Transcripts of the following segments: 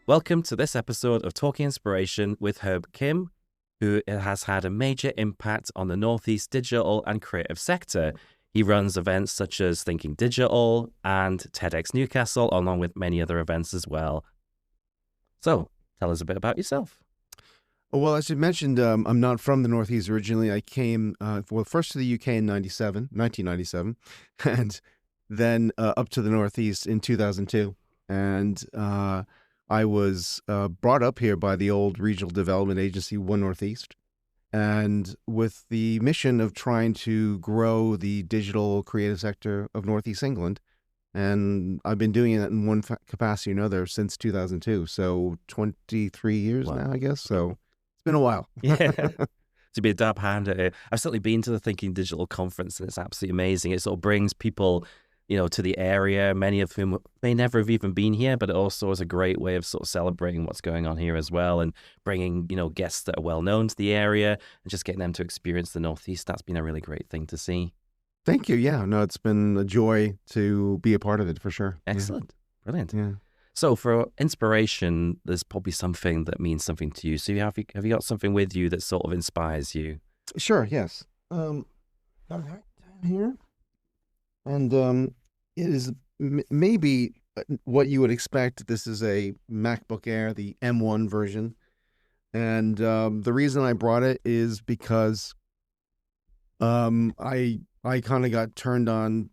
Welcome to this episode of Talking Inspiration with Herb Kim, who has had a major impact on the Northeast digital and creative sector. He runs events such as Thinking Digital and TEDx Newcastle, along with many other events as well. So, tell us a bit about yourself. Well, as you mentioned, I'm not from the Northeast originally. I came, first to the UK in 1997, and then up to the Northeast in 2002. And I was brought up here by the old regional development agency, One Northeast, and with the mission of trying to grow the digital creative sector of Northeast England. And I've been doing it in one capacity or another since 2002. So 23 years Wow. now, I guess. So it's been a while. Yeah. To be a dab hand at it. I've certainly been to the Thinking Digital conference, and it's absolutely amazing. It sort of brings people, to the area, many of whom may never have even been here, but it also is a great way of sort of celebrating what's going on here as well, and bringing, guests that are well known to the area and just getting them to experience the Northeast. That's been a really great thing to see. Thank you. Yeah, no, it's been a joy to be a part of it for sure. Excellent. Yeah. Brilliant. Yeah. So for inspiration, there's probably something that means something to you. So have you got something with you that sort of inspires you? Sure. Yes. Got it right down here, and it is maybe what you would expect. This is a MacBook Air, the M1 version, and the reason I brought it is because I kind of got turned on.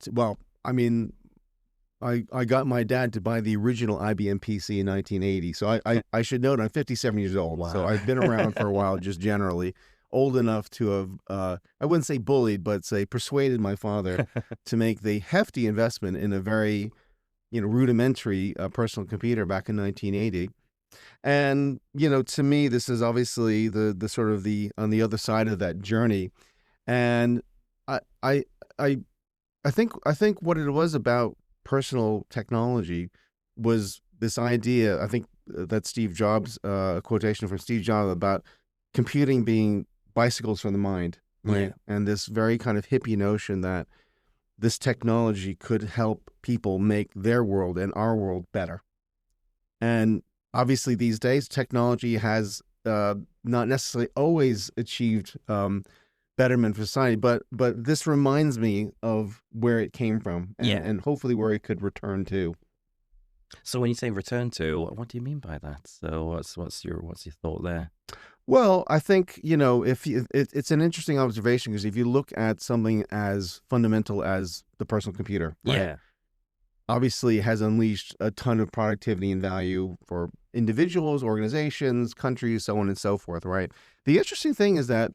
I got my dad to buy the original IBM PC in 1980. So I should note I'm 57 years old. Wow. So I've been around for a while, just generally old enough to have, I wouldn't say bullied, but say persuaded my father to make the hefty investment in a very, rudimentary personal computer back in 1980. And, to me, this is obviously the sort of on the other side of that journey. And I think what it was about personal technology was this idea. I think that Steve Jobs, a quotation from Steve Jobs about computing being bicycles for the mind, right? Yeah. And this very kind of hippie notion that this technology could help people make their world and our world better. And obviously these days, technology has not necessarily always achieved betterment for society, but this reminds me of where it came from, and hopefully where it could return to. So when you say return to, what do you mean by that? So what's your thought there? Well, I think it's an interesting observation, because if you look at something as fundamental as the personal computer, right? Yeah, Obviously it has unleashed a ton of productivity and value for individuals, organizations, countries, so on and so forth, right? The interesting thing is that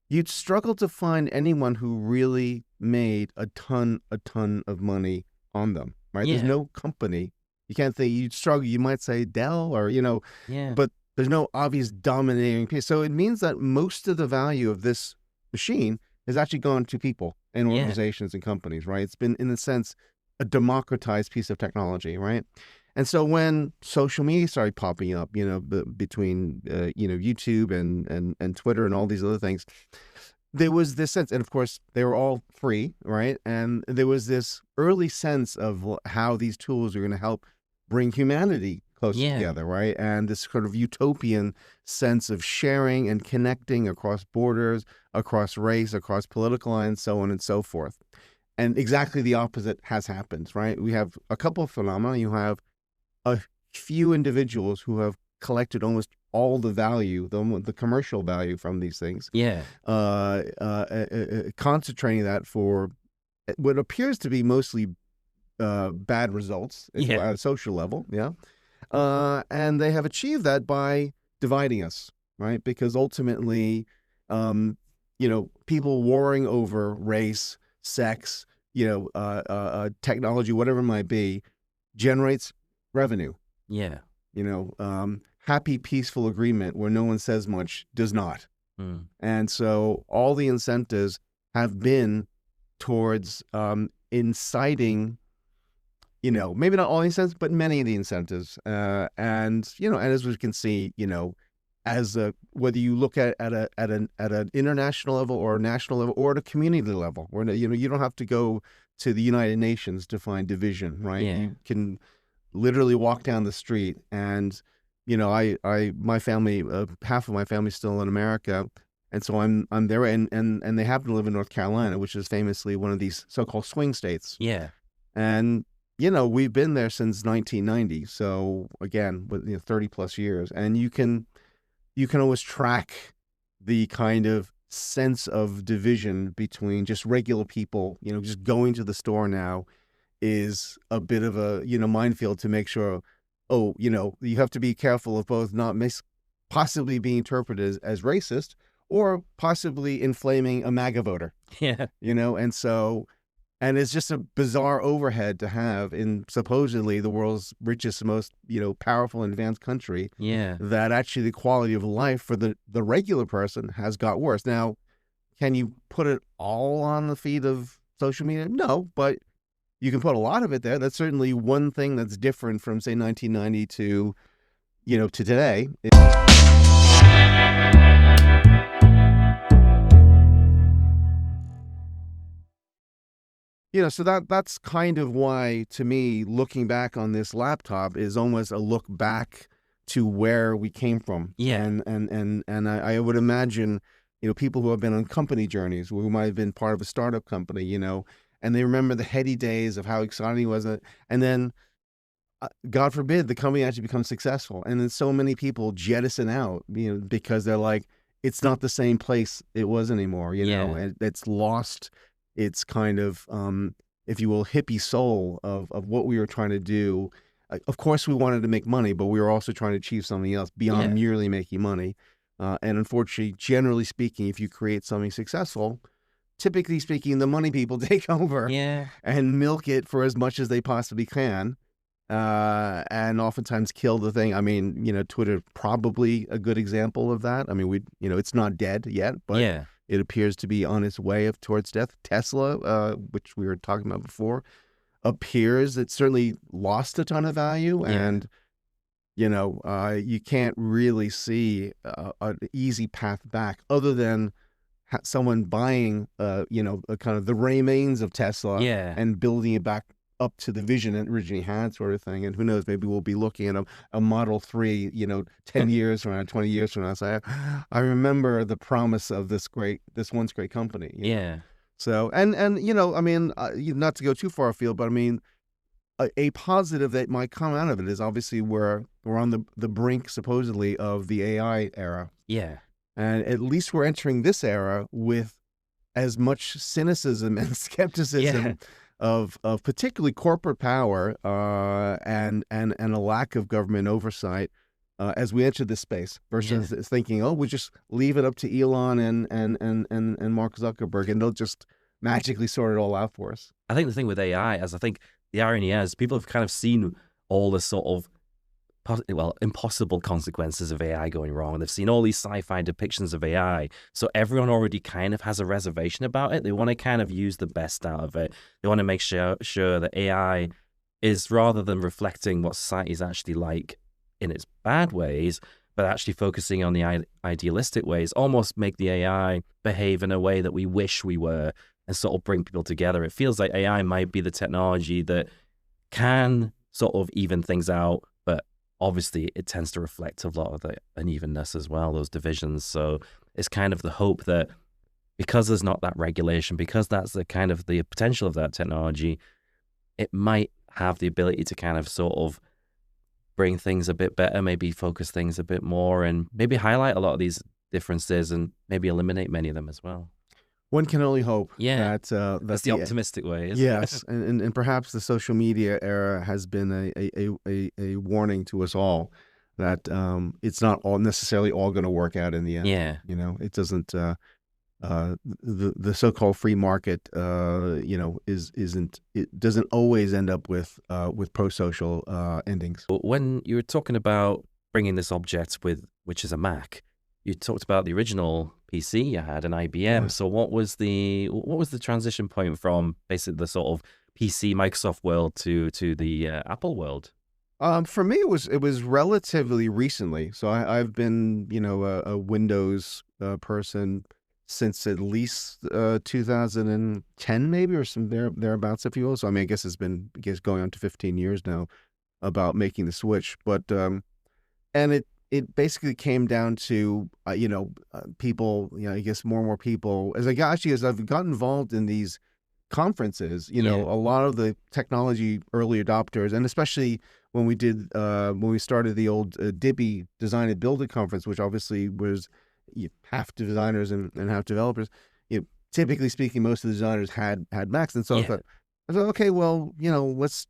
you'd struggle to find anyone who really made a ton of money on them, right? Yeah. There's no company. You can't think, you'd struggle. You might say Dell or, yeah. But there's no obvious dominating piece. So it means that most of the value of this machine has actually gone to people and organizations and companies, right? It's been, in a sense, a democratized piece of technology, right? And so when social media started popping up, between YouTube and Twitter and all these other things, there was this sense, and of course they were all free, right? And there was this early sense of how these tools are going to help bring humanity closer together, right? And this sort of utopian sense of sharing and connecting across borders, across race, across political lines, so on and so forth. And exactly the opposite has happened, right? We have a couple of phenomena. You have a few individuals who have collected almost all the value, the commercial value from these things. Yeah. Concentrating that for what appears to be mostly bad results at a social level. Yeah. And they have achieved that by dividing us, right? Because ultimately, people warring over race, sex, technology, whatever it might be, generates revenue. Yeah. Happy, peaceful agreement where no one says much does not. Mm. And so all the incentives have been towards inciting, maybe not all the incentives, but many of the incentives. And as we can see, as whether you look at an international level or a national level or at a community level, where you don't have to go to the United Nations to find division, right? Yeah. You can literally walk down the street and my family, half of my family's still in America, and so I'm there, and they happen to live in North Carolina, which is famously one of these so-called swing states. Yeah. And we've been there since 1990. So again, with 30 plus years, and you can always track the kind of sense of division between just regular people. Just going to the store now is a bit of a minefield to make sure. Oh, you have to be careful of both not possibly being interpreted as racist or possibly inflaming a MAGA voter. Yeah. And so. And it's just a bizarre overhead to have in supposedly the world's richest, most, powerful and advanced country. Yeah. That actually the quality of life for the regular person has got worse. Now, can you put it all on the feed of social media? No, but you can put a lot of it there. That's certainly one thing that's different from, say, 1990 to today. So that's kind of why, to me, looking back on this laptop is almost a look back to where we came from. Yeah. And I would imagine, people who have been on company journeys, who might have been part of a startup company, and they remember the heady days of how exciting it was, and then, God forbid, the company actually becomes successful, and then so many people jettison out, because they're like, it's not the same place it was anymore, and it's lost its kind of, if you will, hippie soul of what we were trying to do. Of course, we wanted to make money, but we were also trying to achieve something else beyond merely making money. And unfortunately, generally speaking, if you create something successful, typically speaking, the money people take over and milk it for as much as they possibly can. And oftentimes kill the thing. I mean, Twitter probably a good example of that. I mean, it's not dead yet, but it appears to be on its way towards death. Tesla, which we were talking about before, appears it certainly lost a ton of value, and you can't really see an easy path back other than someone buying, kind of the remains of Tesla and building it back up to the vision it originally had, sort of thing. And who knows, maybe we'll be looking at a Model 3, 10 years from now, 20 years from now. So I remember the promise of this once great company. So, and I mean, not to go too far afield, but I mean, a positive that might come out of it is obviously we're on the brink, supposedly, of the AI era. And at least we're entering this era with as much cynicism and skepticism of particularly corporate power and a lack of government oversight as we enter this space, versus thinking, oh, we just leave it up to Elon and Mark Zuckerberg, and they'll just magically sort it all out for us. I think the thing with AI is, I think the irony is, people have kind of seen all the sort of impossible consequences of AI going wrong. And they've seen all these sci-fi depictions of AI. So everyone already kind of has a reservation about it. They want to kind of use the best out of it. They want to make sure that AI is, rather than reflecting what society is actually like in its bad ways, but actually focusing on the idealistic ways, almost make the AI behave in a way that we wish we were, and sort of bring people together. It feels like AI might be the technology that can sort of even things out, but obviously it tends to reflect a lot of the unevenness as well, those divisions. So it's kind of the hope that, because there's not that regulation, because that's the kind of the potential of that technology, it might have the ability to kind of sort of bring things a bit better, maybe focus things a bit more, and maybe highlight a lot of these differences and maybe eliminate many of them as well. One can only hope. That's the optimistic way, isn't it? And perhaps the social media era has been a warning to us all that it's not all necessarily all going to work out in the end. It doesn't. The so-called free market, it doesn't always end up with pro-social endings. When you were talking about bringing this object which is a Mac, you talked about the original PC you had, an IBM. So what was the transition point from basically the sort of PC Microsoft world to the Apple world? For me, it was relatively recently. So I've been a Windows person since at least 2010, maybe, or some thereabouts, if you will. So I mean, I guess it's been going on to 15 years now about making the switch. But and it basically came down to people, I guess more and more people as I've gotten involved in these conferences, Yeah. a lot of the technology early adopters, and especially when we started the old Dibby Design and Build It conference, which obviously was half designers and half developers. Typically speaking, most of the designers had Macs, and so Yeah. I thought, okay, well,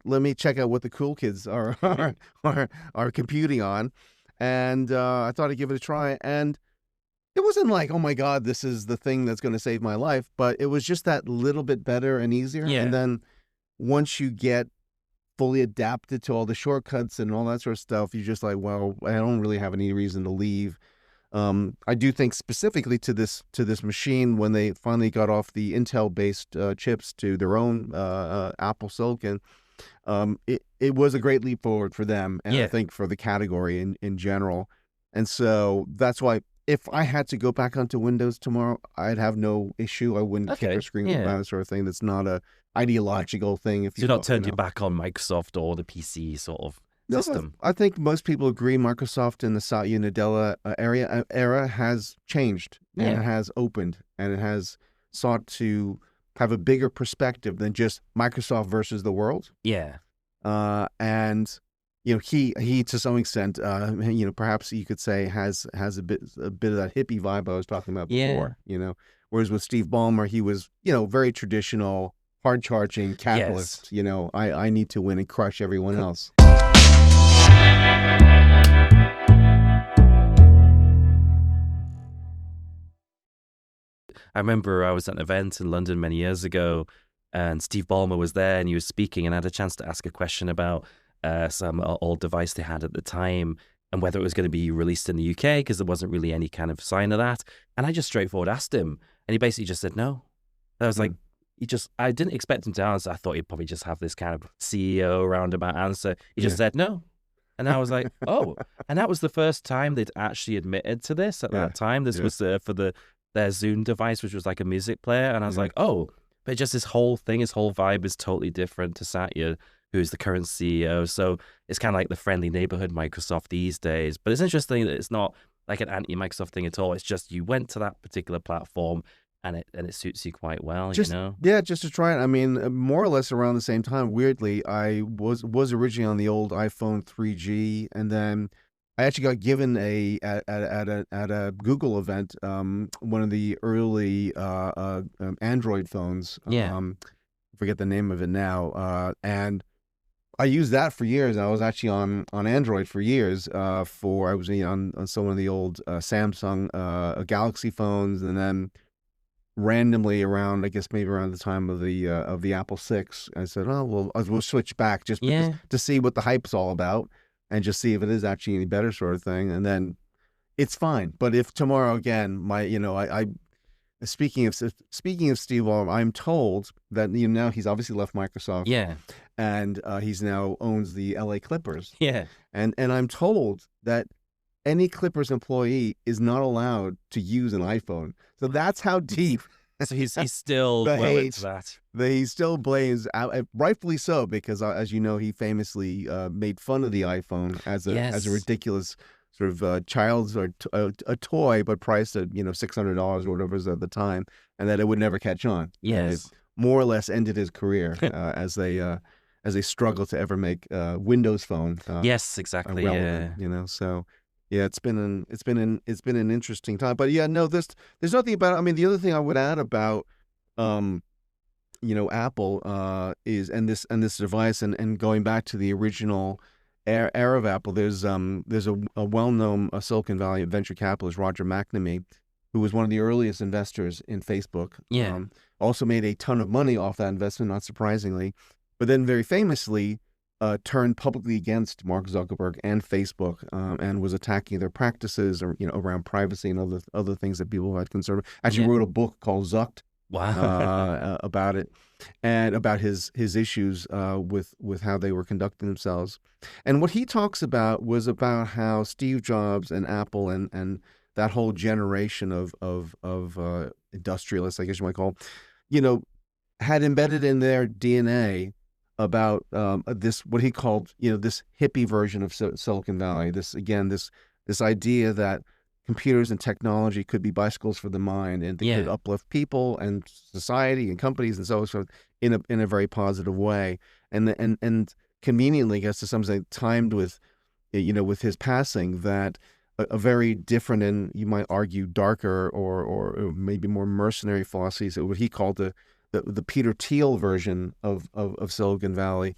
let me check out what the cool kids are computing on, and I thought I'd give it a try, and it wasn't like, oh my God, this is the thing that's going to save my life, but it was just that little bit better and easier. And Yeah. then once you get fully adapted to all the shortcuts and all that sort of stuff, you're just like, well, I don't really have any reason to leave. I do think specifically to this machine, when they finally got off the Intel based chips to their own Apple Silicon, it was a great leap forward for them, and I Yeah. think for the category in general. And so that's why if I had to go back onto Windows tomorrow, I'd have no issue. I wouldn't kick or Okay. scream Yeah. about it, sort of thing. That's not a ideological thing. If So you you're not you turned your know. back on Microsoft or the PC sort of No, system. I think most people agree Microsoft in the Satya Nadella era has changed, and it Yeah. has opened, and it has sought to have a bigger perspective than just Microsoft versus the world. Yeah. And he to some extent, perhaps you could say has a bit of that hippie vibe I was talking about Yeah. before. Whereas with Steve Ballmer, he was very traditional, hard charging Yes. capitalist. I need to win and crush everyone else. I remember I was at an event in London many years ago, and Steve Ballmer was there, and he was speaking, and I had a chance to ask a question about some old device they had at the time, and whether it was going to be released in the UK, because there wasn't really any kind of sign of that. And I just straightforward asked him, and he basically just said no. I was like, I didn't expect him to answer. I thought he'd probably just have this kind of CEO roundabout answer. He just said no. And I was like, oh. And that was the first time they'd actually admitted to this at that time. This was for their Zune device, which was like a music player. And I was like, oh, but just his whole vibe is totally different to Satya, who's the current CEO. So it's kind of like the friendly neighborhood Microsoft these days. But it's interesting that it's not like an anti-Microsoft thing at all. It's just you went to that particular platform, and it suits you quite well, Just to try it. I mean, more or less around the same time. Weirdly, I was originally on the old iPhone 3G, and then I actually got given at a Google event, one of the early Android phones. Yeah. I forget the name of it now. And I used that for years. I was actually on Android for years. I was on some of the old Samsung Galaxy phones, and then randomly around, I guess maybe around the time of the Apple 6, I said, oh well, we'll switch back just to see what the hype's all about, and just see if it is actually any better, sort of thing. And then it's fine. But if tomorrow again, I speaking of Steve Ballmer, I'm told that now he's obviously left Microsoft. Yeah. And he's now owns the LA Clippers. Yeah. And I'm told that any Clippers employee is not allowed to use an iPhone. So that's how deep. So he's still well into that. He still blames, rightfully so, because as you know, he famously made fun of the iPhone as a ridiculous sort of child's or a toy, but priced at $600 or whatever it was at the time, and that it would never catch on. Yes. It more or less ended his career as they struggle to ever make Windows Phone. Yes, exactly. Relevant, yeah. So. Yeah, it's been an interesting time, but yeah, no, there's nothing about it. I mean, the other thing I would add about, Apple is and this device and going back to the original era of Apple. There's a well-known Silicon Valley venture capitalist, Roger McNamee, who was one of the earliest investors in Facebook. Yeah. Also made a ton of money off that investment, not surprisingly, but then very famously turned publicly against Mark Zuckerberg and Facebook, and was attacking their practices, or around privacy and other things that people had concern. Actually, wrote a book called Zucked. Wow. About it, and about his issues with how they were conducting themselves. And what he talks about was about how Steve Jobs and Apple and that whole generation of industrialists, I guess you might call, had embedded in their DNA about this, what he called, this hippie version of Silicon Valley. This idea that computers and technology could be bicycles for the mind, and they could Yeah. uplift people and society and companies and so forth in a very positive way. And conveniently, I guess to some extent, timed with with his passing, that a very different, and you might argue darker, or maybe more mercenary philosophies, what he called the Peter Thiel version of Silicon Valley,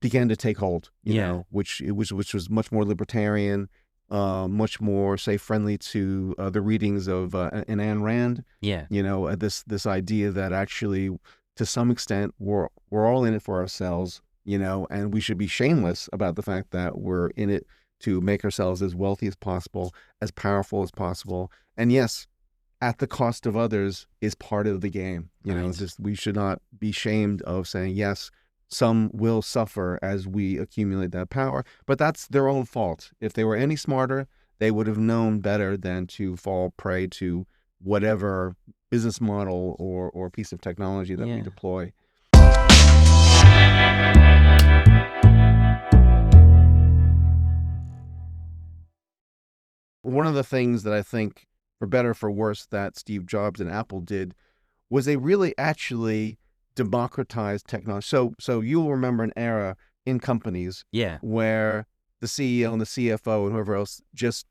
began to take hold, Yeah. which was much more libertarian, much more, say, friendly to the readings of an Ayn Rand. Yeah. This idea that actually, to some extent, we're all in it for ourselves, and we should be shameless about the fact that we're in it to make ourselves as wealthy as possible, as powerful as possible, and yes, at the cost of others is part of the game. It's Right. just, we should not be shamed of saying, yes, some will suffer as we accumulate that power, but that's their own fault. If they were any smarter, they would have known better than to fall prey to whatever business model or piece of technology that we Yeah. deploy. One of the things that I think, for better or for worse, that Steve Jobs and Apple did was they really actually democratized technology. So you'll remember an era in companies Yeah. where the CEO and the CFO and whoever else just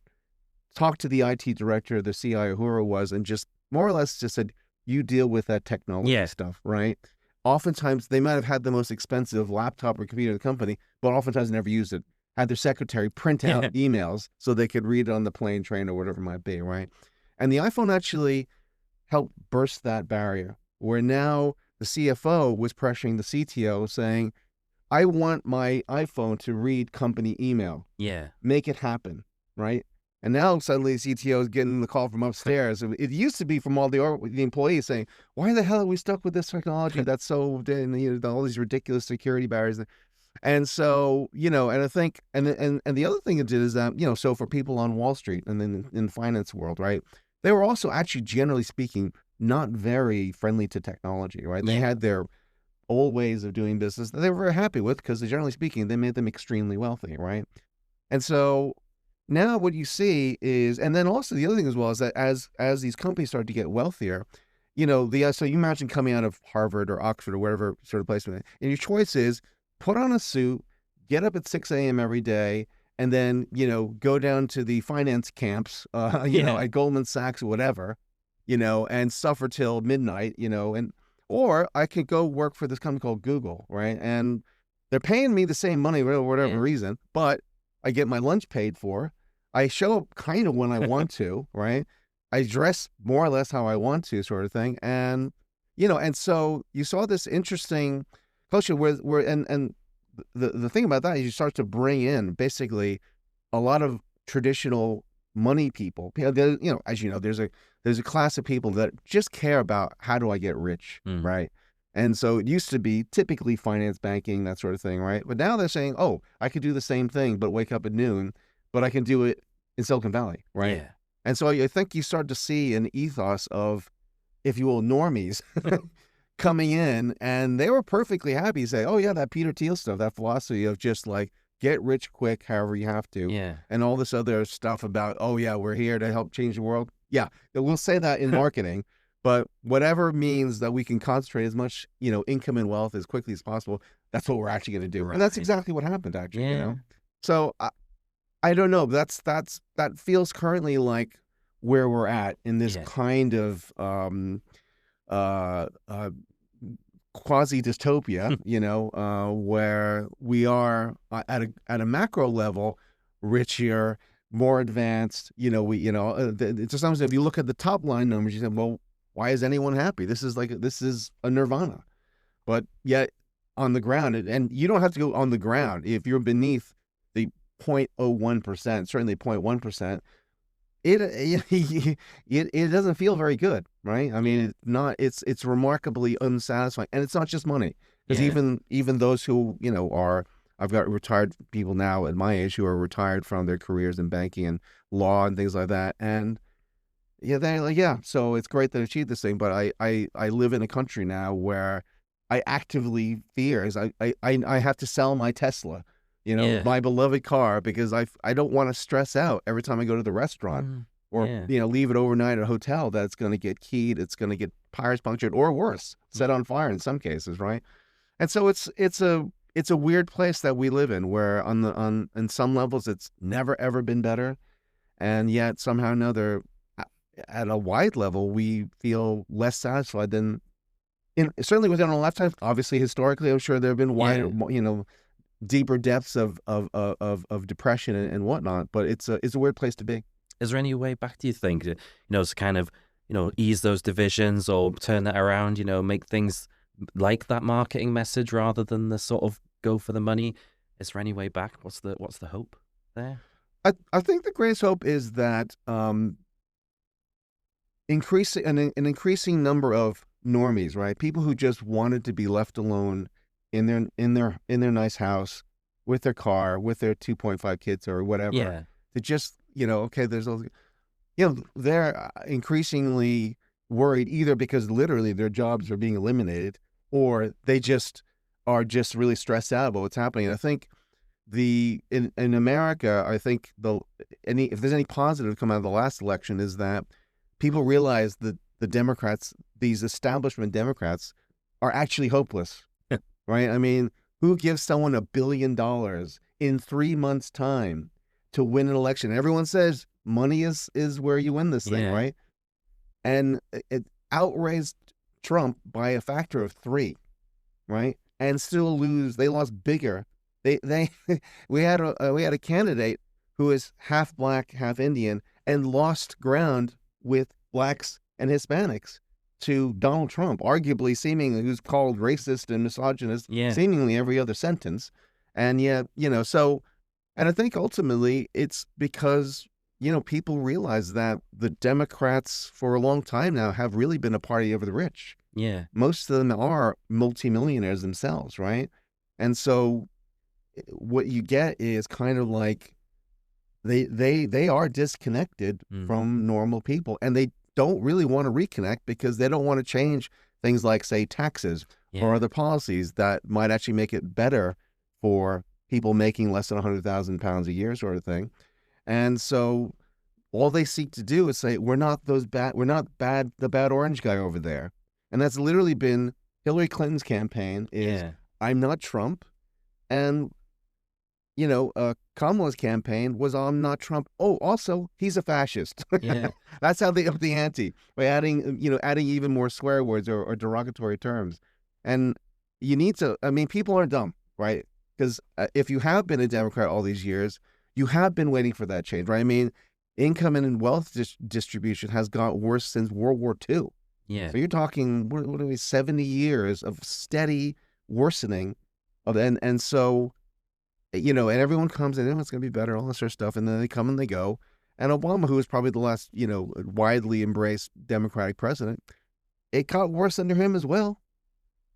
talked to the IT director, the CIO, whoever it was, and just more or less just said, "You deal with that technology Yeah. stuff," right? Oftentimes, they might have had the most expensive laptop or computer in the company, but oftentimes never used it. Had their secretary print out Yeah. emails so they could read it on the plane, train, or whatever it might be, right? And the iPhone actually helped burst that barrier, where now the CFO was pressuring the CTO saying, "I want my iPhone to read company email. Yeah. Make it happen," right? And now suddenly the CTO is getting the call from upstairs. It used to be from all the employees saying, "Why the hell are we stuck with this technology that's so, all these ridiculous security barriers?" And so, and I think, and the other thing it did is that, so for people on Wall Street and then in the finance world, right, they were also actually, generally speaking, not very friendly to technology, right? They Yeah. had their old ways of doing business that they were very happy with because, generally speaking, they made them extremely wealthy, right? And so now what you see is, and then also the other thing as well is that as these companies start to get wealthier, so you imagine coming out of Harvard or Oxford or whatever sort of place, and your choice is put on a suit, get up at 6 a.m. every day, and then go down to the finance camps, Yeah. at Goldman Sachs or whatever, and suffer till midnight, and or I could go work for this company called Google, right? And they're paying me the same money for whatever Yeah. reason, but I get my lunch paid for. I show up kind of when I want to, right? I dress more or less how I want to, sort of thing. And and so you saw this interesting culture where and the thing about that is you start to bring in basically a lot of traditional money people. As you know, there's a class of people that just care about how do I get rich, Mm. right? And so it used to be typically finance, banking, that sort of thing, right? But now they're saying, "Oh, I could do the same thing, but wake up at noon, but I can do it in Silicon Valley," right? Yeah. And so I think you start to see an ethos of, if you will, normies coming in, and they were perfectly happy to say, "Oh yeah, that Peter Thiel stuff, that philosophy of just like get rich quick, however you have to," Yeah. and all this other stuff about, "Oh yeah, we're here to help change the world." Yeah, we'll say that in marketing, but whatever means that we can concentrate as much, income and wealth as quickly as possible, that's what we're actually going to do, and that's Right. exactly what happened, actually. Yeah. So I don't know. That feels currently like where we're at in this Yeah. kind of uh, uh, quasi dystopia, where we are at a macro level, richer, more advanced. To some extent, if you look at the top line numbers, you say, well, why is anyone happy? This is a nirvana. But yet on the ground, and you don't have to go on the ground if you're beneath the 0.01%, certainly 0.1%. It doesn't feel very good, right? I mean, it's remarkably unsatisfying, and it's not just money, because Yeah. even those who are, I've got retired people now at my age who are retired from their careers in banking and law and things like that, and yeah, they're like, yeah, so it's great that I achieved this thing, but I live in a country now where I actively fear is I have to sell my Tesla, Yeah. my beloved car, because I don't want to stress out every time I go to the restaurant or, Yeah. leave it overnight at a hotel that it's going to get keyed, it's going to get tires punctured, or worse, set on fire in some cases, right? And so it's a weird place that we live in, where on some levels it's never ever been better, and yet somehow or another, at a wide level, we feel less satisfied than certainly within our lifetime. Obviously, historically, I'm sure there have been wider, deeper depths of depression and whatnot. But it's a weird place to be. Is there any way back, do you think, to kind of, ease those divisions or turn that around, make things like that marketing message rather than the sort of go for the money? Is there any way back? What's the hope there? I think the greatest hope is that increasing an increasing number of normies, right? People who just wanted to be left alone in their nice house with their car, with their 2.5 kids or whatever. Yeah. To just, okay, there's all, they're increasingly worried, either because literally their jobs are being eliminated, or they just are just really stressed out about what's happening. And I think in America, I think if there's any positive come out of the last election, is that people realize that the Democrats, these establishment Democrats, are actually hopeless, right? I mean, who gives someone $1 billion in 3 months' time to win an election? Everyone says money is where you win this thing, right? And it outraised Trump by a factor of 3, right? And still lose. They lost bigger. We had a candidate who is half black, half Indian, and lost ground with blacks and Hispanics to Donald Trump, arguably who's called racist and misogynist seemingly every other sentence. And yet, so, and I think ultimately it's because, people realize that the Democrats for a long time now have really been a party of the rich. Yeah. Most of them are multimillionaires themselves, right? And so what you get is kind of like they are disconnected from normal people, and they don't really want to reconnect because they don't want to change things like, say, taxes or other policies that might actually make it better for people making less than 100,000 pounds a year, sort of thing. And so all they seek to do is say, we're not the bad orange guy over there. And that's literally been Hillary Clinton's campaign is, I'm not Trump. And Kamala's campaign was, I'm not Trump. Oh, also, he's a fascist. Yeah. That's how they up the ante, by adding even more swear words or derogatory terms. And you need to, people aren't dumb, right? Because if you have been a Democrat all these years, you have been waiting for that change, right? I mean, income and wealth distribution has got worse since World War II. Yeah. So you're talking, what are we, 70 years of steady worsening of, and so, and everyone comes in, it's going to be better, all this sort of stuff. And then they come and they go. And Obama, who was probably the last, widely embraced Democratic president, it got worse under him as well.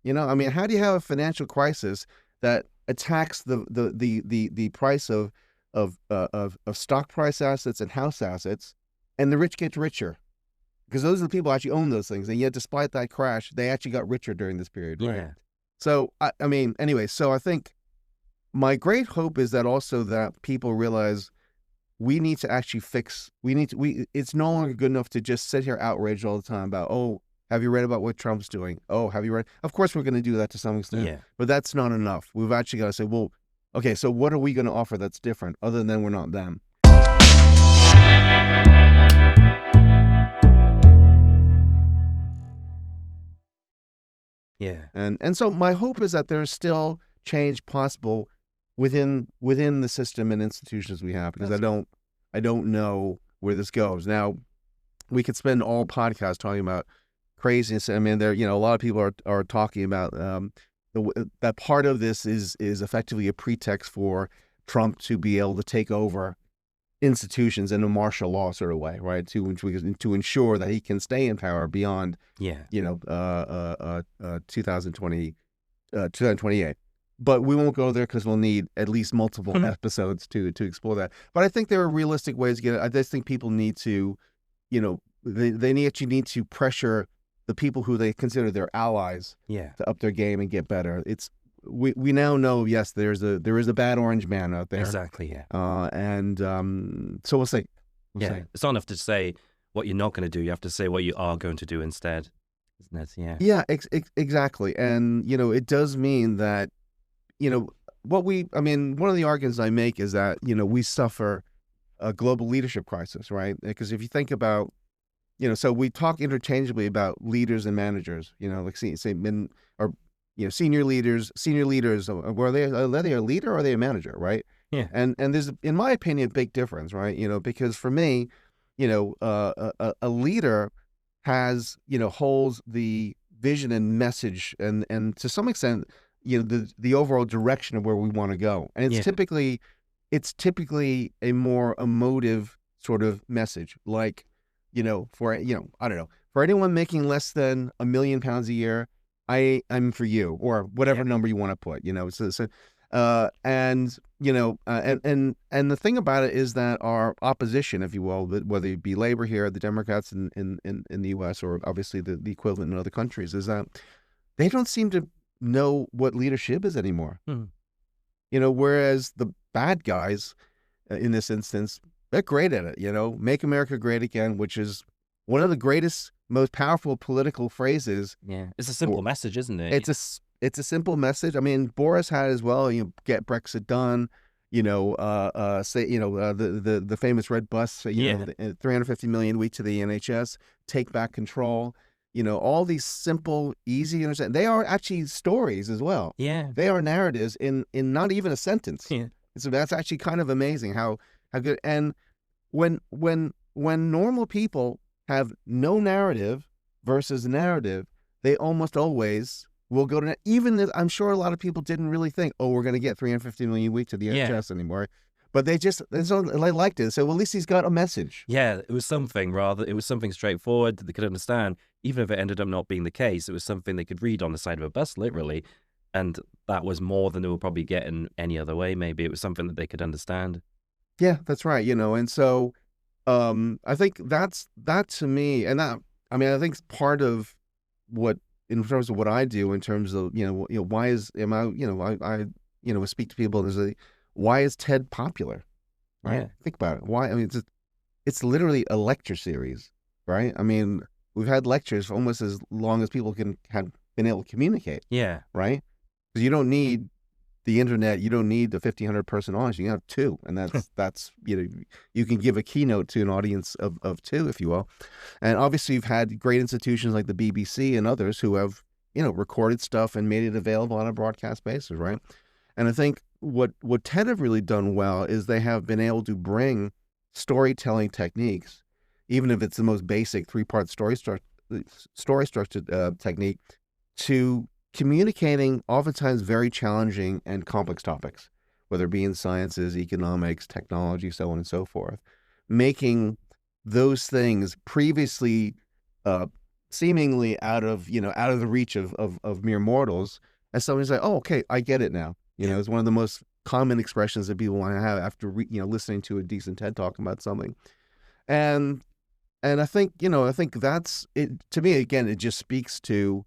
How do you have a financial crisis that attacks the price of stock price assets and house assets, and the rich get richer? Because those are the people who actually own those things. And yet, despite that crash, they actually got richer during this period. Right? Yeah. So, anyway, so I think my great hope is that also that people realize we need to actually it's no longer good enough to just sit here outraged all the time about, oh, have you read about what Trump's doing? Oh, have you read? Of course, we're going to do that to some extent, but that's not enough. We've actually got to say, well, okay, so what are we going to offer that's different other than we're not them? Yeah. And so my hope is that there's still change possible within the system and institutions we have, because I don't know where this goes. Now, we could spend all podcasts talking about craziness. I mean, there, a lot of people are talking about that part of this is effectively a pretext for Trump to be able to take over institutions in a martial law sort of way, right? To ensure that he can stay in power beyond 2028. But we won't go there because we'll need at least multiple episodes to explore that. But I think there are realistic ways to get it. I just think people need to, they actually need to pressure the people who they consider their allies Yeah. to up their game and get better. We now know, yes, there is a bad orange man out there. Exactly. Yeah. So we'll see. Yeah. It's not enough to say what you're not going to do. You have to say what you are going to do instead, isn't it? Yeah. Yeah, exactly. And, it does mean that, one of the arguments I make is that, we suffer a global leadership crisis, right? Because if you think about, so we talk interchangeably about leaders and managers, like say men or, senior leaders, were they a leader or are they a manager, right? Yeah. And there's, in my opinion, a big difference, right? Because for me, a leader has, holds the vision and message and to some extent, the overall direction of where we want to go. And Yeah. it's typically a more emotive sort of message, like, for, I don't know, for anyone making less than £1 million a year, I'm for you, or whatever number you want to put, and the thing about it is that our opposition, if you will, whether it be labor here, the Democrats in the U.S., or obviously the equivalent in other countries, is that they don't seem to know what leadership is anymore. Whereas the bad guys, in this instance, they're great at it. Make America great again, which is one of the greatest, most powerful political phrases. Yeah, it's a simple message, isn't it? It's a simple message. I mean, Boris had as well. Get Brexit done. Say the famous red bus. $350 million a week to the NHS. Take back control. All these simple, easy to understand. They are actually stories as well. Yeah, they are narratives in not even a sentence. Yeah. So that's actually kind of amazing how good. And when normal people have no narrative versus narrative, they almost always will go to, even if, I'm sure a lot of people didn't really think, oh, we're going to get $350 million a week to the NHS anymore. But they liked it. So well, at least he's got a message. Yeah, it was something straightforward that they could understand. Even if it ended up not being the case, it was something they could read on the side of a bus, literally. And that was more than they would probably get in any other way. Maybe it was something that they could understand. Yeah, that's right. And so I think that to me, and that, I think it's part of what, in terms of what I do, in terms of, why I speak to people and say, why is TED popular? Right? Yeah. Think about it. Why? It's literally a lecture series, right? We've had lectures for almost as long as people have been able to communicate. Yeah. Right? Because you don't need the internet, you don't need the 1,500 person audience. You can have two, and that's you can give a keynote to an audience of two, if you will. And obviously, you've had great institutions like the BBC and others who have recorded stuff and made it available on a broadcast basis, right? And I think what TED have really done well is they have been able to bring storytelling techniques, even if it's the most basic 3-part story structured technique, to communicating oftentimes very challenging and complex topics, whether it be in sciences, economics, technology, so on and so forth, making those things previously seemingly out of the reach of mere mortals, as somebody's like, oh, okay, I get it now. It's one of the most common expressions that people want to have after listening to a decent TED talk about something, and I think that's it. To me, again, it just speaks to,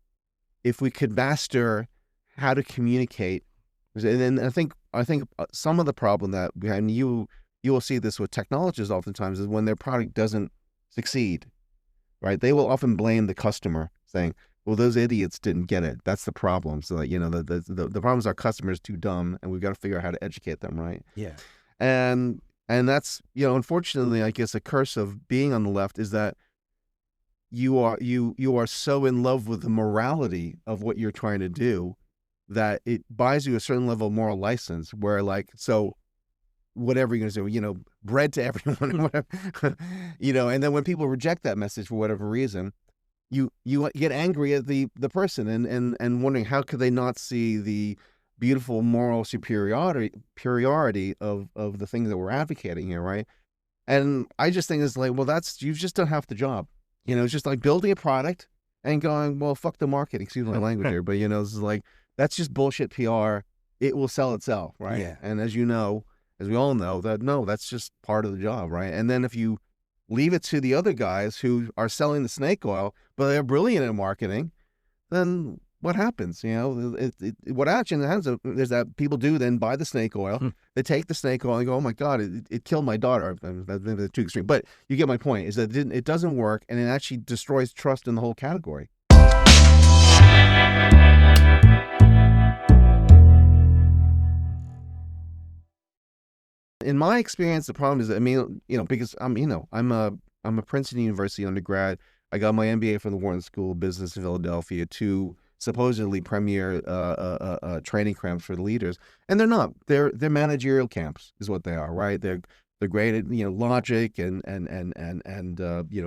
if we could master how to communicate, and then I think some of the problem that we have, and you will see this with technologists oftentimes, is when their product doesn't succeed, right? They will often blame the customer, saying, well, those idiots didn't get it. That's the problem. So the problem is our customer is too dumb, and we've got to figure out how to educate them, right? Yeah. And that's, unfortunately, I guess a curse of being on the left is that you are so in love with the morality of what you're trying to do that it buys you a certain level of moral license, where, like, so whatever you're going to do, bread to everyone, whatever, and then when people reject that message for whatever reason, you get angry at the person and wondering, how could they not see the beautiful moral superiority of the things that we're advocating here, right? And I just think it's like, well, you've just done half the job. It's just like building a product and going, well, fuck the marketing. Excuse my language here, but this is like, that's just bullshit PR. It will sell itself, right? Yeah. And as we all know, that's just part of the job, right? And then if you leave it to the other guys who are selling the snake oil, but they're brilliant at marketing, then what happens? What actually happens is that people do then buy the snake oil. They take the snake oil and go, oh my God, it killed my daughter. That's too extreme. But you get my point, is that it doesn't work, and it actually destroys trust in the whole category. In my experience, the problem is that, because I'm a Princeton University undergrad. I got my MBA from the Wharton School of Business in Philadelphia, two supposedly premier training camps for the leaders, and they're not. They're managerial camps, is what they are, right? They're great at logic and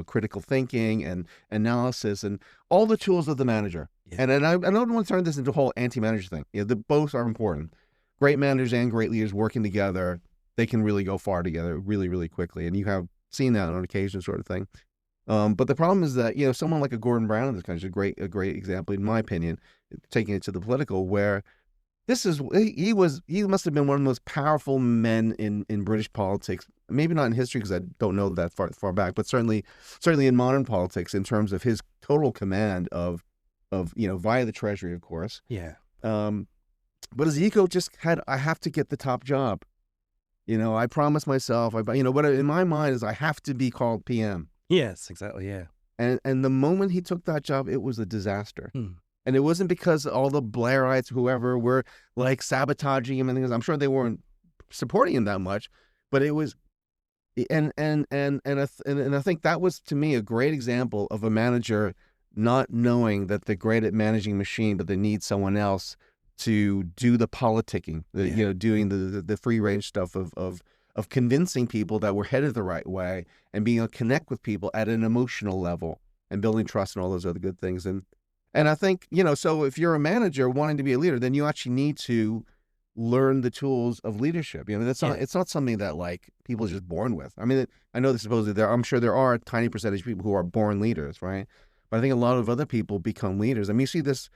critical thinking and analysis and all the tools of the manager. Yeah. And I don't want to turn this into a whole anti-manager thing. Both are important. Great managers and great leaders working together, they can really go far together really, really quickly. And you have seen that on occasion, sort of thing. But the problem is that, someone like a Gordon Brown in this country is a great example, in my opinion, taking it to the political, where he must have been one of the most powerful men in British politics, maybe not in history because I don't know that far back, but certainly in modern politics, in terms of his total command of via the Treasury, of course. Yeah. But his ego just had, I have to get the top job. I promised myself, what in my mind is I have to be called PM. Yes, exactly, yeah. And the moment he took that job, it was a disaster. And it wasn't because all the Blairites, whoever, were like sabotaging him and things. I'm sure they weren't supporting him that much, but it was, and I think that was, to me, a great example of a manager not knowing that they're great at managing machine, but they need someone else to do the politicking, doing the free range stuff of convincing people that we're headed the right way and being able to connect with people at an emotional level and building trust and all those other good things. And I think, so if you're a manager wanting to be a leader, then you actually need to learn the tools of leadership. It's not something that like people are just born with. I mean, I know that supposedly I'm sure there are a tiny percentage of people who are born leaders, right? But I think a lot of other people become leaders. I mean, you see this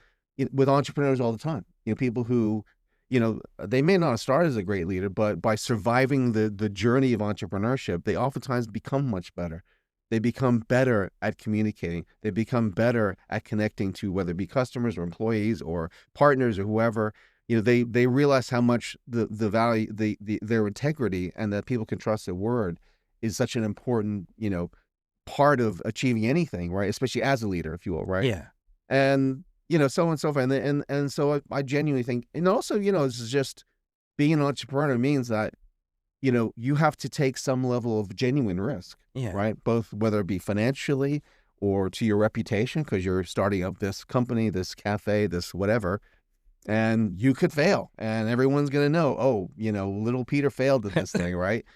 with entrepreneurs all the time. People who, they may not have started as a great leader, but by surviving the journey of entrepreneurship, they oftentimes become much better. They become better at communicating. They become better at connecting to, whether it be customers or employees or partners or whoever. They realize how much the value, their integrity, and that people can trust their word is such an important, part of achieving anything, right? Especially as a leader, if you will, right? Yeah. And so on and so forth. And so I genuinely think, and also, this is just being an entrepreneur means that, you have to take some level of genuine risk, right? Both, whether it be financially or to your reputation, because you're starting up this company, this cafe, this whatever, and you could fail, and everyone's going to know, oh, little Peter failed at this thing, right?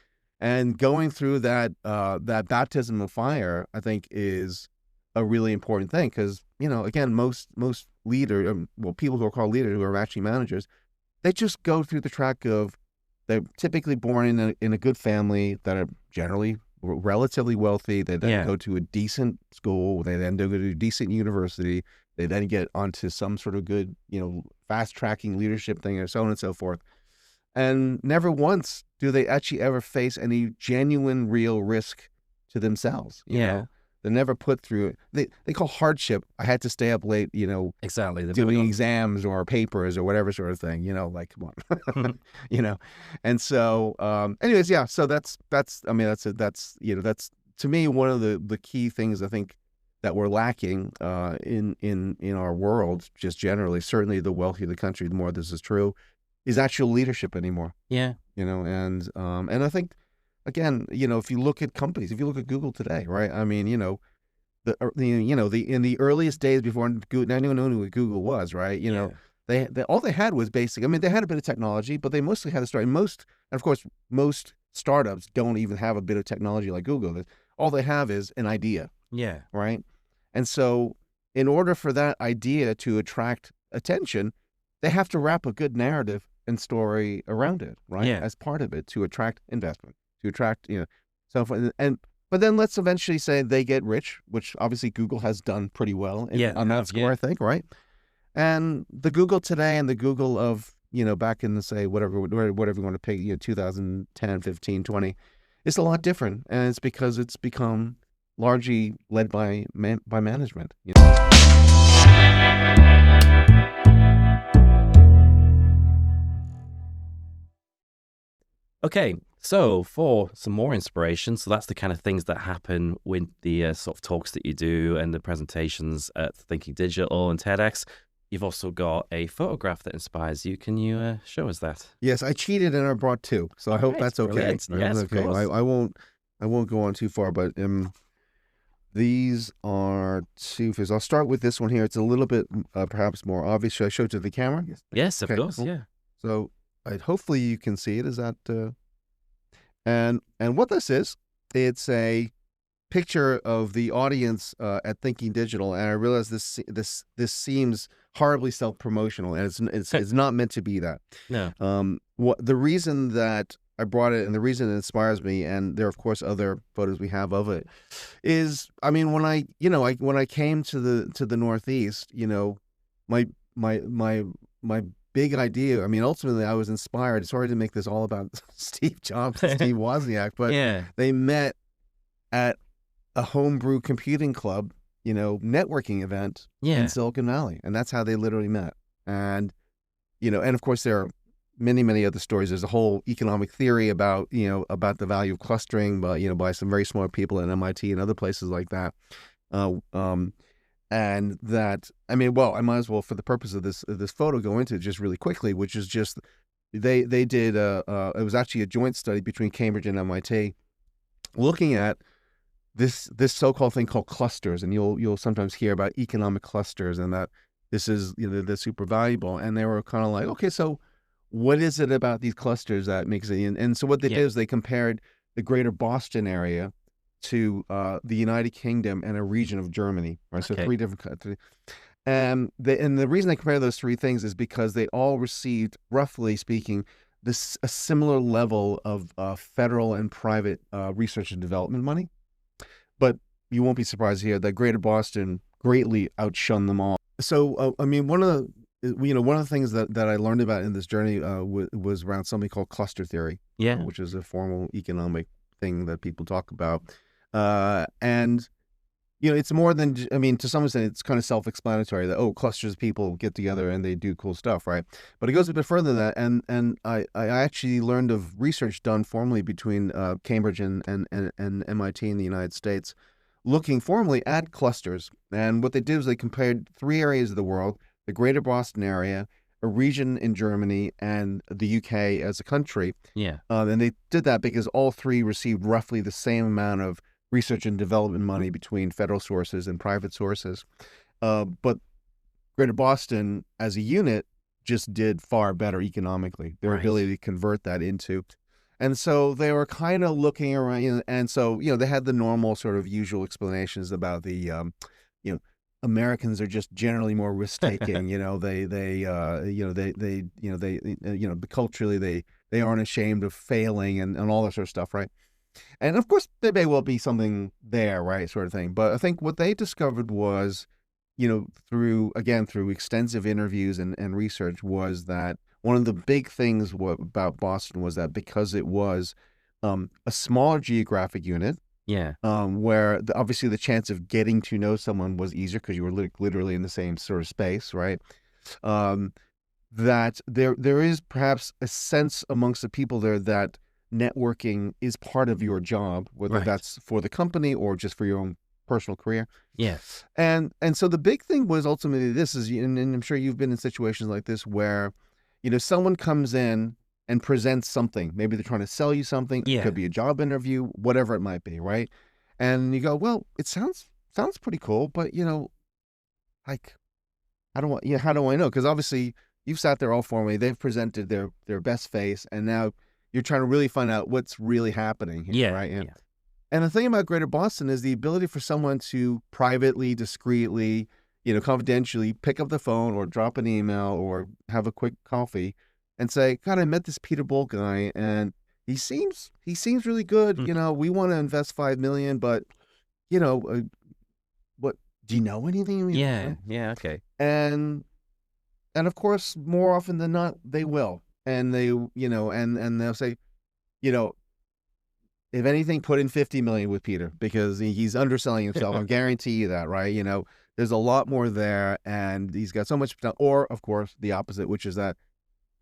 And going through that baptism of fire, I think, is a really important thing, because again, most leaders, people who are called leaders, who are actually managers, they just go through the track of, they're typically born in a good family that are generally relatively wealthy. They then go to a decent school. They then go to a decent university. They then get onto some sort of good, fast tracking leadership thing, or so on and so forth. And never once do they actually ever face any genuine, real risk to themselves. You know? They're never put through, they call hardship, I had to stay up late, exactly, doing exams or papers or whatever sort of thing, like, come on, And so, anyways, so that's to me, one of the key things I think that we're lacking in our world, just generally, certainly the wealthier the country, the more this is true, is actual leadership anymore. Yeah. And I think, again, if you look at companies, if you look at Google today, right? I mean, in the earliest days before anyone knew what Google was, right? They all they had was basic. I mean, they had a bit of technology, but they mostly had a start. And of course, most startups don't even have a bit of technology like Google. All they have is an idea. Yeah. Right. And so, in order for that idea to attract attention, they have to wrap a good narrative and story around it, right? Yeah. As part of it, to attract investment. To attract, so forth. But then let's eventually say they get rich, which obviously Google has done pretty well on that score, I think, right? And the Google today and the Google of, back in the, say, whatever you want to pick, 2010, 15, 20, It's a lot different, and it's because it's become largely led by management. You know? Okay, so for some more inspiration, so that's the kind of things that happen with the sort of talks that you do and the presentations at Thinking Digital and TEDx. You've also got a photograph that inspires you. Can you show us that? Yes, I cheated and I brought two, so I hope Right, that's okay. brilliant. I hope Yes, that's of okay. course. I won't go on too far, but these are two fish. I'll start with this one here. It's a little bit perhaps more obvious. Should I show it to the camera? Yes. Yes, of Okay, course. cool. Yeah. So hopefully you can see it. Is that and what this is? It's a picture of the audience at Thinking Digital, and I realize this seems horribly self-promotional, and it's not meant to be that. No. What the reason that I brought it and the reason it inspires me, and there are of course other photos we have of it, is I mean when I came to the Northeast, my my my my big idea. I mean, ultimately, I was inspired. Sorry to make this all about Steve Jobs and Steve Wozniak, but Yeah. they met at a homebrew computing club, networking event in Yeah. Silicon Valley, and that's how they literally met. And and of course there are many many other stories. There's a whole economic theory about about the value of clustering, by some very smart people at MIT and other places like that. Uh, um, and that I mean, well, I might as well, for the purpose of this photo, go into it just really quickly, which is just they did it was actually a joint study between Cambridge and MIT looking at this so-called thing called clusters, and you'll sometimes hear about economic clusters, and that this is they're super valuable. And they were kind of like, okay, so what is it about these clusters that makes it? And so what they Yeah. did is they compared the greater Boston area to the United Kingdom and a region of Germany, right? So Okay. three different countries. And the reason they compare those three things is because they all received, roughly speaking, a similar level of federal and private research and development money. But you won't be surprised here that Greater Boston greatly outshone them all. So, I mean, one of the things that I learned about in this journey was around something called cluster theory, Yeah. which is a formal economic thing that people talk about. And it's more than, I mean, to some extent, it's kind of self-explanatory that, oh, clusters of people get together and they do cool stuff, right? But it goes a bit further than that. And I actually learned of research done formally between Cambridge and MIT in the United States, looking formally at clusters. And what they did was they compared three areas of the world: the Greater Boston area, a region in Germany, and the UK as a country. Yeah. And they did that because all three received roughly the same amount of research and development money between federal sources and private sources. But Greater Boston as a unit just did far better economically, their ability to convert that into. And so they were kind of looking around, and so, they had the normal sort of usual explanations about the, Americans are just generally more risk taking. Culturally they aren't ashamed of failing and all that sort of stuff, right? And of course, there may well be something there, right, sort of thing. But I think what they discovered was, through extensive interviews and research, was that one of the big things about Boston was that because it was a smaller geographic unit, Yeah. where obviously the chance of getting to know someone was easier because you were literally in the same sort of space, right? That there is perhaps a sense amongst the people there that networking is part of your job, whether Right. that's for the company or just for your own personal career. Yes. And so the big thing was ultimately this is, and I'm sure you've been in situations like this where, someone comes in and presents something. Maybe they're trying to sell you something. It Yeah. could be a job interview, whatever it might be, right? And you go, well, it sounds pretty cool, but like, how do I know? Because obviously you've sat there all formally. They've presented their best face, and now you're trying to really find out what's really happening here, Yeah. right? Yeah. And the thing about Greater Boston is the ability for someone to privately, discreetly, confidentially pick up the phone or drop an email or have a quick coffee and say, God, I met this Peter Bull guy and he seems really good. We want to invest $5 million, but what, do you know anything? Yeah. Right? Yeah. Okay. And of course, more often than not, they will. And they, and they'll say, you know, if anything, put in 50 million with Peter, because he's underselling himself. I guarantee you that, right? You know, there's a lot more there, and he's got so much potential. Or, of course, the opposite, which is that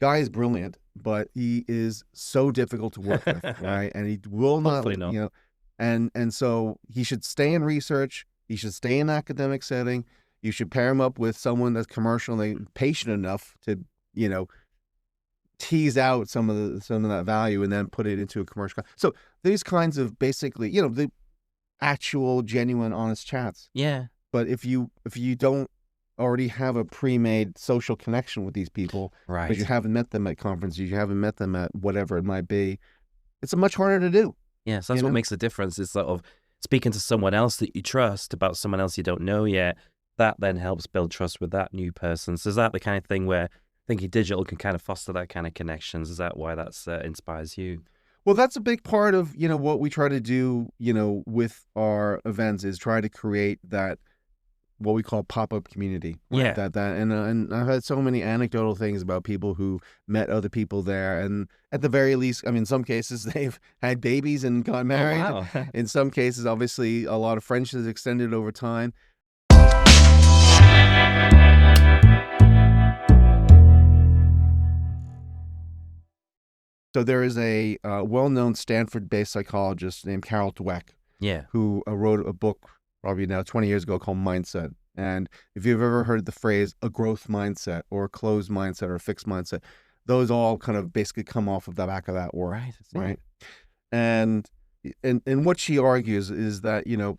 guy is brilliant, but he is so difficult to work with, right? And he will not, Hopefully not. you know, and so he should stay in research. He should stay in academic setting. You should pair him up with someone that's commercially patient enough to, you know, tease out some of that value and then put it into a commercial. So these kinds of basically, you know, the actual, genuine, honest chats. Yeah. But if you don't already have a pre-made social connection with these people, Right. because you haven't met them at conferences, you haven't met them at whatever it might be, it's much harder to do. Yeah, so that's what makes the difference, is sort of speaking to someone else that you trust about someone else you don't know yet. That then helps build trust with that new person. So is that the kind of thing where Thinking Digital can kind of foster that kind of connections? Is that why that's inspires you? Well, that's a big part of, you know, what we try to do, you know, with our events, is try to create that, what we call pop-up community. Right? Yeah. And I've had so many anecdotal things about people who met other people there, and at the very least, I mean, in some cases they've had babies and got married. Oh, wow. In some cases, obviously, a lot of friendships extended over time. So there is a well-known Stanford-based psychologist named Carol Dweck, Yeah. who wrote a book probably now 20 years ago called Mindset. And if you've ever heard the phrase a growth mindset or a closed mindset or a fixed mindset, those all kind of basically come off of the back of that work. Right. And what she argues is that, you know,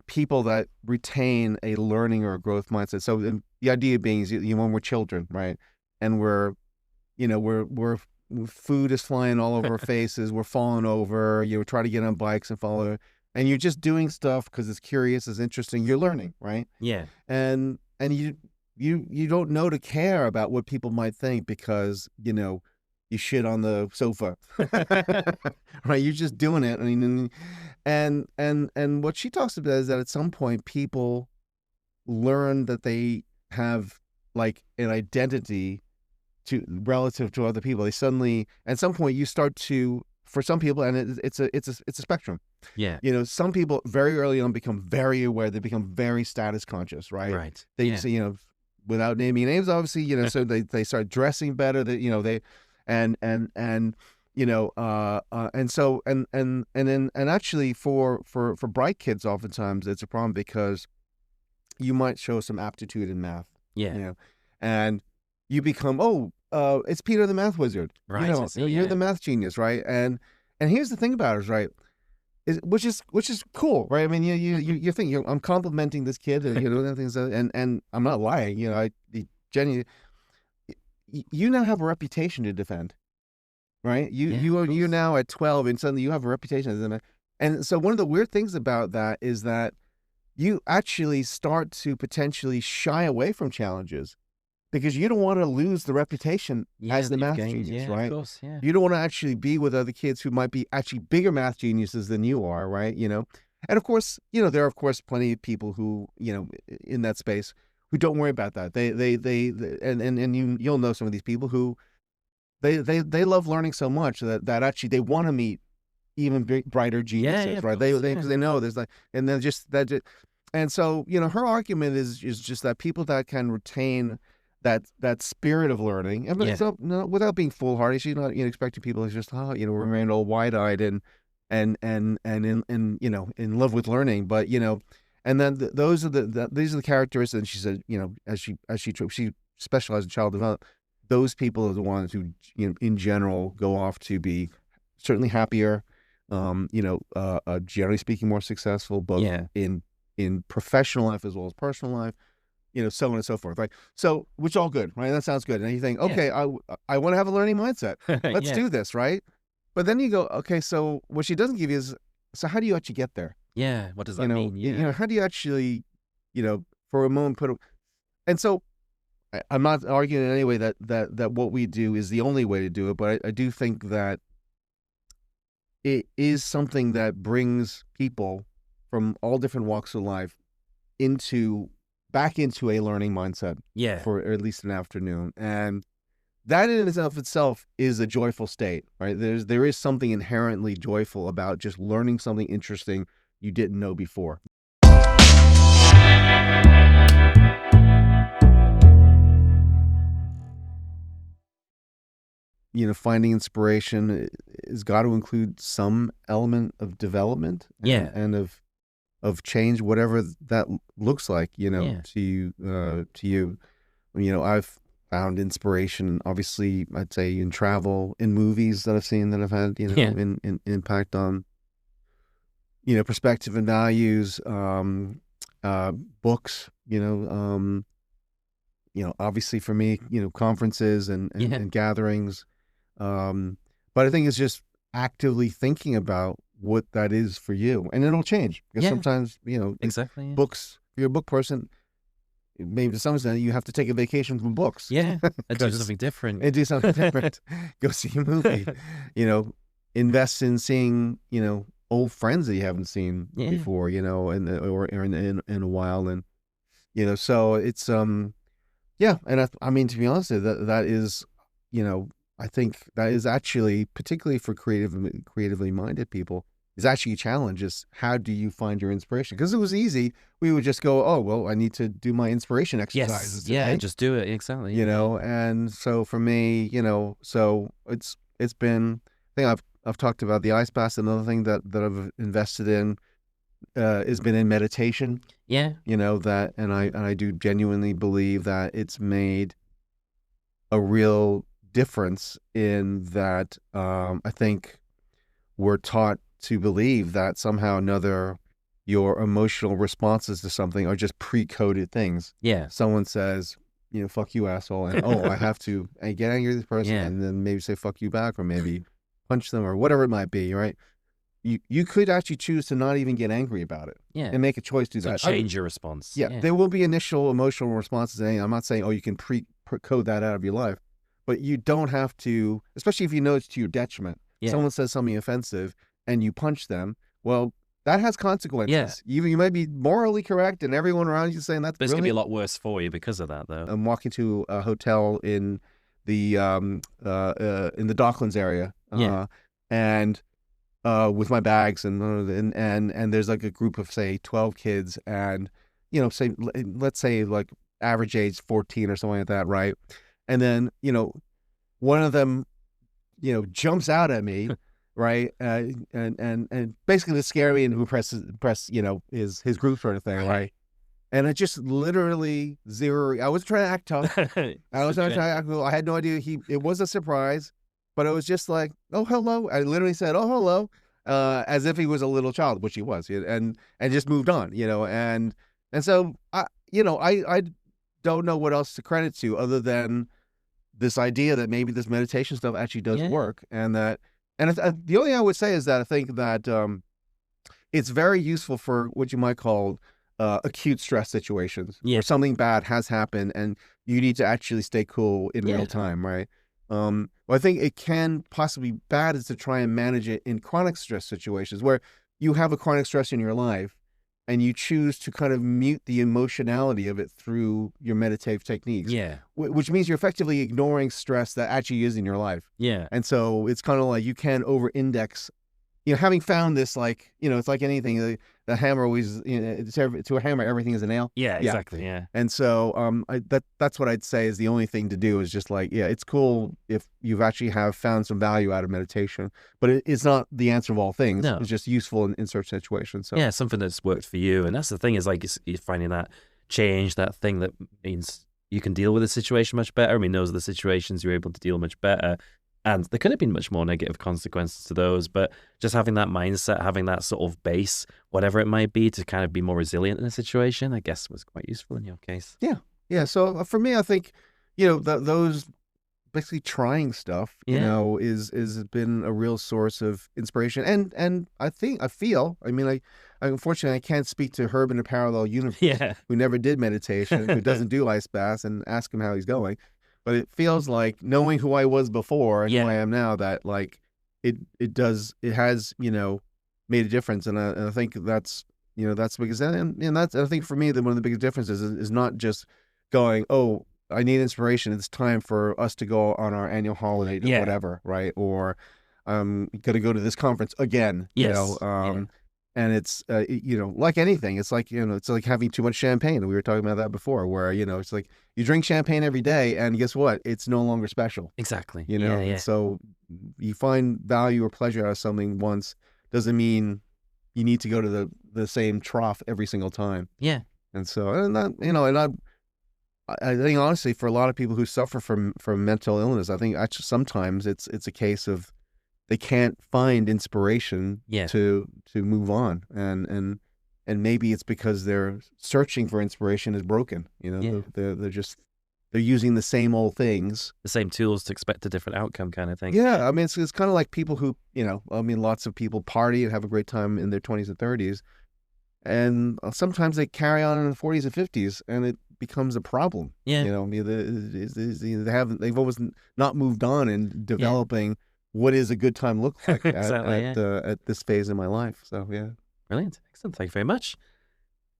people that retain a learning or a growth mindset. So the idea being is, you know, when we're children, right, and we're food is flying all over our faces, we're falling over, you know, try to get on bikes and follow, and you're just doing stuff because it's curious, it's interesting, you're learning, right? Yeah. And you don't know to care about what people might think, because, you know, you shit on the sofa. Right? You're just doing it. I mean, and what she talks about is that at some point people learn that they have like an identity relative to other people. They suddenly, at some point, you start to, for some people, and it's a spectrum. Yeah. You know, some people very early on become very aware. They become very status conscious, right? Right. They say, you know, without naming names, obviously, you know, so they start dressing better. That, you know, they and you know, and so and actually for bright kids, oftentimes it's a problem, because you might show some aptitude in math. Yeah. You know, and you become, it's Peter the math wizard. Right. You know, you're the math genius, right? And here's the thing about it, is, right, which is cool, right? I mean, you think I'm complimenting this kid, and, you know, things, and I'm not lying. You know, Jenny, you now have a reputation to defend, right? You now at 12, and suddenly you have a reputation. And so one of the weird things about that is that you actually start to potentially shy away from challenges, because you don't want to lose the reputation as the math genius, right? Of course, yeah. You don't want to actually be with other kids who might be actually bigger math geniuses than you are, right? You know, and of course, you know, there are of course plenty of people who, you know, in that space, who don't worry about that. You'll know some of these people who they love learning so much that actually they want to meet even brighter geniuses, right? Because they know there's like, and then just that, and so, you know, her argument is just that people that can retain that spirit of learning, and it's not, no, without being foolhardy. She's not, you know, expecting people to just, you know, remain all wide-eyed and you know, in love with learning, but, you know, and then these are the characteristics. And she said, you know, as she specialized in child development, those people are the ones who, you know, in general go off to be certainly happier, you know, generally speaking, more successful, both in professional life as well as personal life. You know, so on and so forth, right? So, which all good, right? That sounds good. And you think, okay, I want to have a learning mindset. Let's do this, right? But then you go, okay, so what she doesn't give you is, so how do you actually get there? Yeah. What does that mean? You know, how do you actually, you know, for a moment and so I'm not arguing in any way that what we do is the only way to do it, but I do think that it is something that brings people from all different walks of life back into a learning mindset, for at least an afternoon. And that in itself is a joyful state, right? There is something inherently joyful about just learning something interesting you didn't know before. Finding inspiration has got to include some element of development Yeah. and of change, whatever that looks like, Yeah. to you. I've found inspiration, obviously, I'd say in travel, in movies that I've seen that have had, Yeah. in impact on, perspective and values, books, obviously for me, conferences Yeah. and gatherings. But I think it's just actively thinking about what that is for you, and it'll change because Yeah. sometimes, Exactly. Yeah. books, if you're a book person, maybe to some extent you have to take a vacation from books. Yeah. And do 'Cause- something different. and do something different. Go see a movie, invest in seeing, old friends that you haven't seen Yeah. before, or in a while. And, so it's, yeah. And I mean, to be honest, that is, I think that is actually, particularly for creatively minded people, is actually a challenge. Is how do you find your inspiration? Because it was easy. We would just go, oh, well, I need to do my inspiration exercises Yes. Yeah. today, Just do it. Exactly. and so for me, so it's been, I think I've talked about the ice bath. Another thing that I've invested in has been in meditation. Yeah. That, and I do genuinely believe that it's made a real difference in that. I think we're taught to believe that somehow or another your emotional responses to something are just pre-coded things. Yeah. Someone says, fuck you, asshole, and oh, I have to get angry at this person, Yeah. and then maybe say fuck you back, or maybe punch them, or whatever it might be, right? You could actually choose to not even get angry about it, Yeah. and make a choice to do So that. change your response. Yeah, there will be initial emotional responses. And I'm not saying, oh, you can pre-code that out of your life, but you don't have to, especially if you know it's to your detriment. Yeah. Someone says something offensive and you punch them. Well, that has consequences. Yeah. You might be morally correct, and everyone around you saying that's But it's gonna be a brilliant. lot worse for you because of that, though. I'm walking to a hotel in the Docklands area, Yeah. and with my bags, and there's like a group of, say, 12 kids, and say, let's say, like, average age 14 or something like that, right? And then one of them jumps out at me, right, and basically to scare me, and who press his group sort of thing, right? And it just literally zero. I was trying to act tough. I was trying to act cool. I had no idea it was a surprise, but it was just like, oh, hello. I literally said, oh, hello, as if he was a little child, which he was, and just moved on, and so I don't know what else to credit to other than this idea that maybe this meditation stuff actually does work, and that, and the only thing I would say is that I think that it's very useful for what you might call acute stress situations, where something bad has happened and you need to actually stay cool in real time, right? Well, I think it can possibly be bad is to try and manage it in chronic stress situations where you have a chronic stress in your life and you choose to kind of mute the emotionality of it through your meditative techniques. Yeah. Which means you're effectively ignoring stress that actually is in your life. Yeah. And so it's kind of like you can over-index, having found this, like, it's like anything, the hammer always, to a hammer, everything is a nail. Yeah, exactly. Yeah. And so that's what I'd say is the only thing to do is just like, it's cool if you've actually have found some value out of meditation, but it's not the answer of all things. No. It's just useful in certain situations. So yeah, something that's worked for you. And that's the thing, is like you're finding that change, that thing that means you can deal with the situation much better. I mean, those are the situations you're able to deal much better. And there could have been much more negative consequences to those, but just having that mindset, having that sort of base, whatever it might be, to kind of be more resilient in a situation, I guess was quite useful in your case. Yeah. Yeah. So for me, I think, those basically trying stuff, is been a real source of inspiration. And I feel, I mean, I unfortunately, I can't speak to Herb in a parallel universe who never did meditation, who doesn't do ice baths, and ask him how he's going. But it feels like, knowing who I was before and who I am now, that like it has made a difference, and I think that's that's because, and that's, I think for me, that one of the biggest differences is not just going, oh, I need inspiration. It's time for us to go on our annual holiday to whatever, right? Or I'm gonna go to this conference again, Yes. and it's like anything, it's like it's like having too much champagne. We were talking about that before, where it's like you drink champagne every day, and guess what? It's no longer special. Exactly. And so you find value or pleasure out of something once doesn't mean you need to go to the same trough every single time. Yeah. And so, I think honestly, for a lot of people who suffer from mental illness, I think actually sometimes it's a case of they can't find inspiration to move on, and maybe it's because their searching for inspiration is broken. They're using the same old things, the same tools to expect a different outcome, kind of thing. Yeah, I mean, it's kind of like people who lots of people party and have a great time in their 20s and 30s, and sometimes they carry on in the 40s and 50s, and it becomes a problem. They've always not moved on in developing what is a good time look like at this phase in my life. So Brilliant. Excellent. Thank you very much.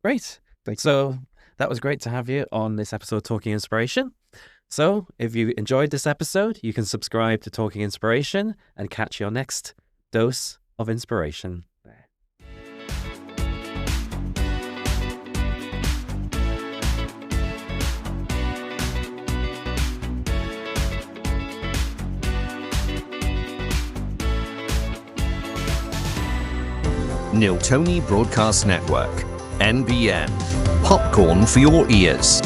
Great. Thanks. So that was great to have you on this episode of Talking Inspiration. So if you enjoyed this episode, you can subscribe to Talking Inspiration and catch your next dose of inspiration. Niltoni Broadcast Network, NBN. Popcorn for your ears.